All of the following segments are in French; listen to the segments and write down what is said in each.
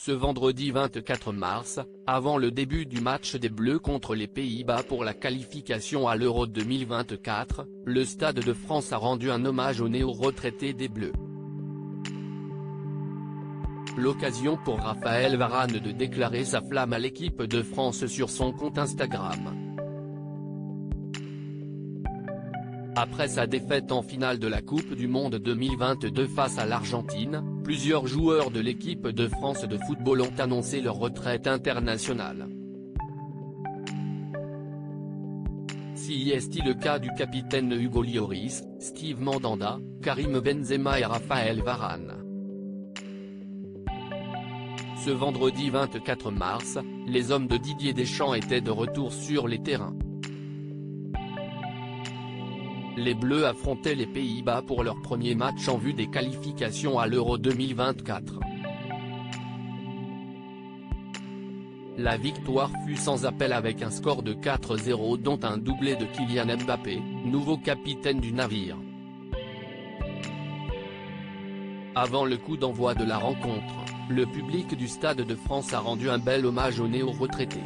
Ce vendredi 24 mars, avant le début du match des Bleus contre les Pays-Bas pour la qualification à l'Euro 2024, le Stade de France a rendu un hommage aux néo-retraités des Bleus. L'occasion pour Raphaël Varane de déclarer sa flamme à l'équipe de France sur son compte Instagram. Après sa défaite en finale de la Coupe du Monde 2022 face à l'Argentine, plusieurs joueurs de l'équipe de France de football ont annoncé leur retraite internationale. Si est le cas du capitaine Hugo Lloris, Steve Mandanda, Karim Benzema et Raphaël Varane. Ce vendredi 24 mars, les hommes de Didier Deschamps étaient de retour sur les terrains. Les Bleus affrontaient les Pays-Bas pour leur premier match en vue des qualifications à l'Euro 2024. La victoire fut sans appel avec un score de 4-0 dont un doublé de Kylian Mbappé, nouveau capitaine du navire. Avant le coup d'envoi de la rencontre, le public du Stade de France a rendu un bel hommage aux néo-retraités.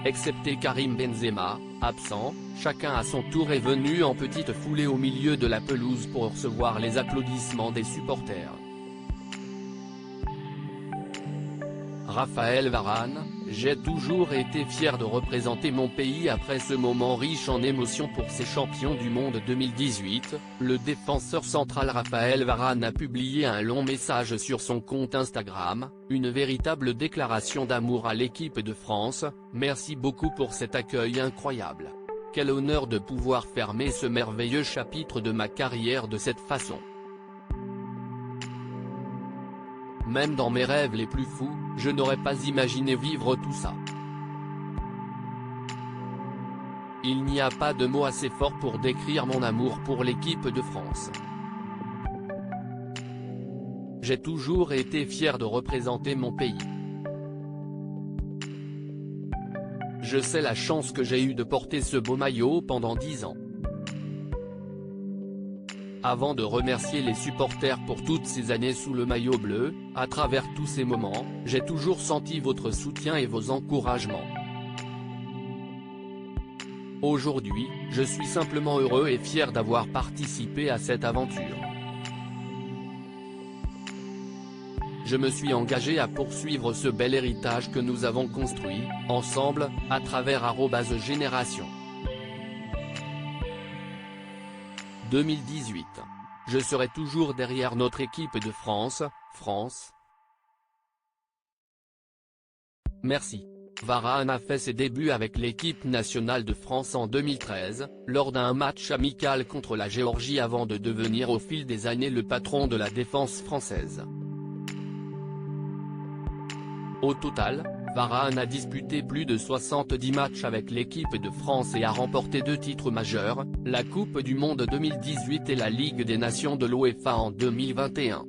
Excepté Karim Benzema, absent, chacun à son tour est venu en petite foulée au milieu de la pelouse pour recevoir les applaudissements des supporters. Raphaël Varane, j'ai toujours été fier de représenter mon pays après ce moment riche en émotions pour ces champions du monde 2018, le défenseur central Raphaël Varane a publié un long message sur son compte Instagram, une véritable déclaration d'amour à l'équipe de France. Merci beaucoup pour cet accueil incroyable. Quel honneur de pouvoir fermer ce merveilleux chapitre de ma carrière de cette façon. Même dans mes rêves les plus fous, je n'aurais pas imaginé vivre tout ça. Il n'y a pas de mots assez forts pour décrire mon amour pour l'équipe de France. J'ai toujours été fier de représenter mon pays. Je sais la chance que j'ai eue de porter ce beau maillot pendant 10 ans. Avant de remercier les supporters pour toutes ces années sous le maillot bleu, à travers tous ces moments, j'ai toujours senti votre soutien et vos encouragements. Aujourd'hui, je suis simplement heureux et fier d'avoir participé à cette aventure. Je me suis engagé à poursuivre ce bel héritage que nous avons construit, ensemble, à travers @génération. 2018. Je serai toujours derrière notre équipe de France. Merci. Varane a fait ses débuts avec l'équipe nationale de France en 2013, lors d'un match amical contre la Géorgie avant de devenir au fil des années le patron de la défense française. Au total, Varane a disputé plus de 70 matchs avec l'équipe de France et a remporté 2 titres majeurs, la Coupe du Monde 2018 et la Ligue des Nations de l'UEFA en 2021.